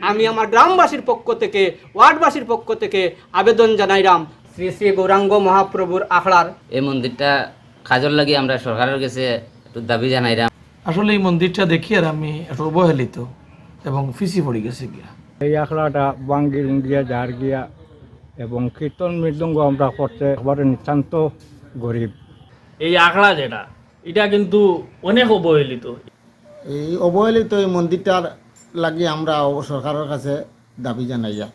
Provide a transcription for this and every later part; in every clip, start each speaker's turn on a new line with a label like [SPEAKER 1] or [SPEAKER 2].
[SPEAKER 1] আমি আমার গ্রামবাসীর পক্ষ থেকে ওয়ার্ডবাসীর পক্ষ থেকে আবেদন জানাইলাম শ্রী শ্রী গৌরাঙ্গ মহাপ্রভুর আখড়ার
[SPEAKER 2] এই মন্দিরটা কাজর লাগি আমরা সরকারের কাছে একটু দাবি জানাইলাম।
[SPEAKER 3] আসলে এই মন্দিরটা দেখি আর আমি একটু অবহেলিত এবং ফিসি পড়ে গেছে গিয়া।
[SPEAKER 4] এই আখড়াটা বাঙ্গির গিয়া যার গিয়া এবং কীর্তন মৃদঙ্গ আমরা করতে একবারে নিতান্ত গরিব।
[SPEAKER 5] এই আখড়া যেটা এটা কিন্তু অনেক অবহেলিত।
[SPEAKER 6] এই অবহেলিত এই মন্দিরটার লাগি আমরা সরকারের কাছে দাবি জানাইয়া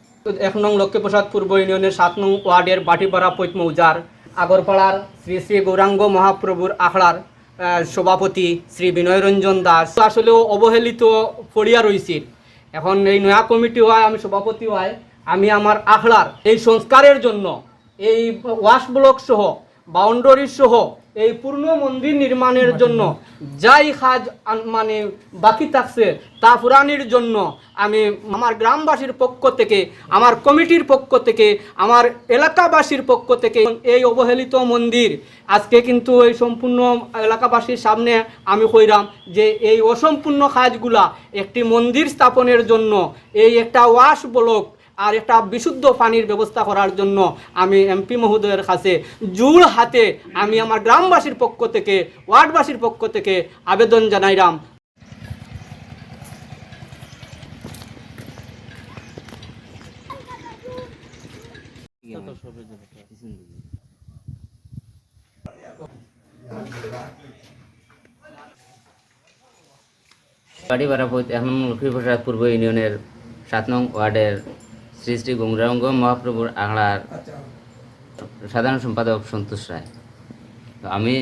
[SPEAKER 1] 1 নং লক্ষ্মীপ্রসাদ পূর্ব ইউনিয়নের 7 নং ওয়ার্ডের বাটিপাড়া পৈত মৌজার আগরপাড়ার শ্রী শ্রী গৌরাঙ্গ মহাপ্রভুর আখড়ার সভাপতি শ্রী বিনয়রঞ্জন দাস আসলেও অবহেলিত পড়িয়া রয়েছে। এখন এই নয়া কমিটি হয়, আমি সভাপতি হয়, আমি আমার আখড়ার এই সংস্কারের জন্য এই ওয়াশ ব্লক সহ বাউন্ডারি সহ এই পূর্ণ মন্দির নির্মাণের জন্য যাই কাজ মানে বাকি থাকছে তা পুরানির জন্য আমি আমার গ্রামবাসীর পক্ষ থেকে, আমার কমিটির পক্ষ থেকে, আমার এলাকাবাসীর পক্ষ থেকে এই অবহেলিত মন্দির আজকে কিন্তু এই সম্পূর্ণ এলাকাবাসীর সামনে আমি কইরাম যে এই অসম্পূর্ণ কাজগুলা একটি মন্দির স্থাপনের জন্য এই একটা ওয়াশ ব্লক আর একটা বিশুদ্ধ পানির ব্যবস্থা করার জন্য আমি এমপি মহোদয়ের কাছে জোড় হাতে আমি আমার গ্রামবাসীর পক্ষ থেকে ওয়ার্ডবাসীর পক্ষ থেকে আবেদন জানাইলাম।
[SPEAKER 2] বাড়িপাড়া এখন লক্ষ্মীপ্রসাদ পূর্ব ইউনিয়নের 7 নং ওয়ার্ডের শ্রী শ্রী গৌরাঙ্গ মহাপ্রভুর আখড়ার সাধারণ সম্পাদক সন্তোষ রায়। তো আমি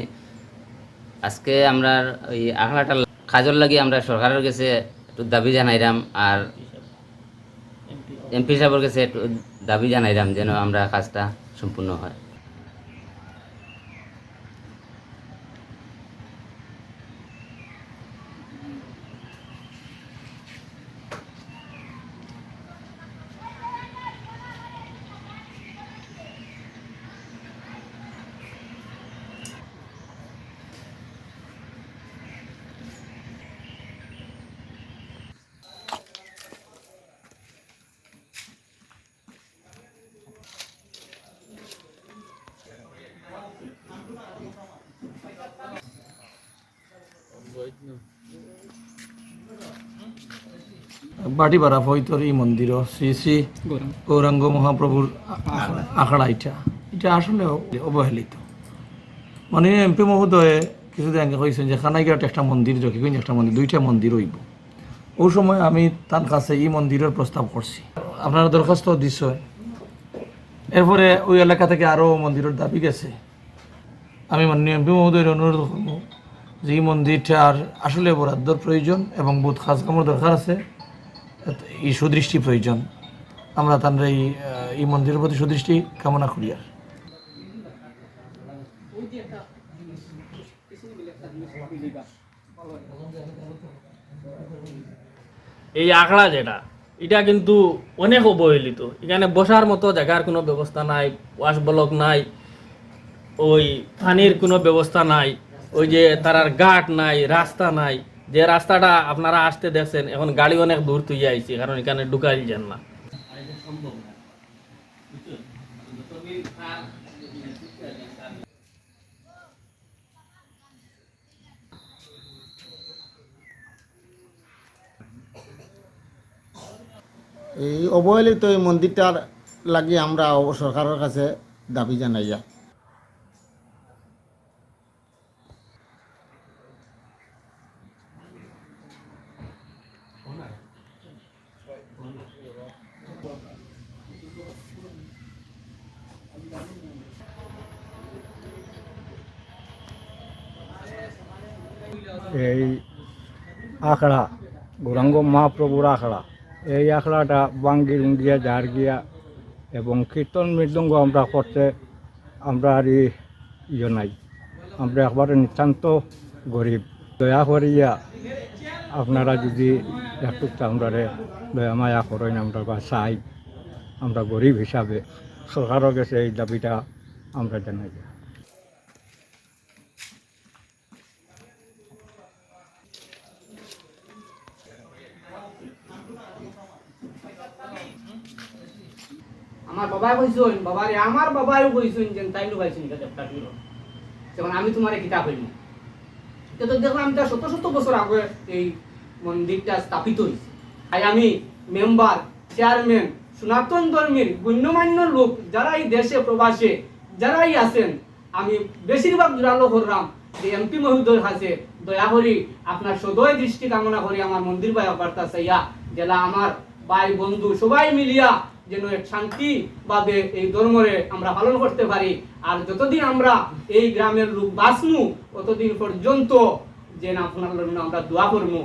[SPEAKER 2] আজকে আমরা ওই আখড়াটা কাজর লাগি আমরা সরকারের কাছে একটু দাবি জানাইলাম আর এমপি সাহেবের কাছে একটু দাবি জানাইলাম যেন আমরা কাজটা সম্পূর্ণ হয়।
[SPEAKER 3] বাটিপাড়া ফৈতর এই মন্দির শ্রী শ্রী গৌরাঙ্গ মহাপ্রভুর আখড়া এটা আসলে অবহেলিত। মানে এমপি মহোদয়ে কিছুদিন আগে কইছেন যে খানাইঘাট একটা মন্দির জকিগঞ্জ একটা মন্দির, 2টা মন্দির হইব। ওই সময় আমি তার কাছে এই মন্দিরের প্রস্তাব করছি, আপনারা দরখাস্ত দিছ। এরপরে ওই এলাকা থেকে আরও মন্দিরের দাবি গেছে। আমি মাননীয় এমপি মহোদয়ের অনুরোধ করব যে এই মন্দিরটার আসলে বরাদ্দর প্রয়োজন এবং বহুত খাস কামড় দরকার আছে, এই সুদৃষ্টি প্রয়োজন। আমরা তার এই মন্দিরের প্রতি সুদৃষ্টি কামনা করি। আর
[SPEAKER 5] এই আখড়া যেটা এটা কিন্তু অনেক অবহেলিত। এখানে বসার মতো জায়গার কোনো ব্যবস্থা নাই, ওয়াশ ব্লক নাই, ওই পানির কোনো ব্যবস্থা নাই, ওই যে তারার ঘাট নাই, রাস্তা নাই। যে রাস্তাটা আপনারা আসতে দেখছেন এখন গাড়ি অনেক দূর তুই আইছি, কারণ এখানে ঢুকাই যান না।
[SPEAKER 6] এই অবহেলিত এই মন্দিরটার লাগি আমরা সরকারের কাছে দাবি জানাইয়া
[SPEAKER 4] এই আখড়া গৌরাঙ্গ মহাপ্রভুর আখড়া, এই আখড়াটা বাঙ্গির গিয়া যার গিয়া এবং কীর্তন মৃদঙ্গ আমরা করতে আমরা আর ইয়ে নাই, আমরা একবারে নিতান্ত গরিব। দয়া করিয়া আপনারা যদি একটু আমরা দয়া মায়া করেন, আমরা বা চাই, আমরা গরিব হিসাবে সরকারের কাছে এই দাবিটা আমরা জানাই।
[SPEAKER 1] আমার বাবাই কইছেন বাবারে আমার বাবাইও কইছেন যে তাইনু পাইছেন এটা দেবতা দিল যেমন আমি তোমারে কিতাব হইনি তো দেখলাম এটা শত শত বছর আগে এই মন্দিরটা স্থাপিত হয়েছে তাই আমি মেম্বার চেয়ারম্যান সনাতন ধর্মের গণ্যমান্য লোক যারা এই দেশে প্রবাসে যারাই আছেন আমি বেশিরভাগ জোরালো করলাম যে এমপি মহোদয়ের কাছে দয়া করি আপনার সদয় দৃষ্টি কামনা করি আমার মন্দির বাই বার্তা চাইয়া জেলা আমার ভাই বন্ধু সবাই মিলিয়া যেন এক শান্তি ভাবে এই ধর্মরে আমরা পালন করতে পারি আর যতদিন আমরা এই গ্রামের লোক বাঁচমু ততদিন পর্যন্ত যেন আপনার জন্য আমরা দোয়া করবো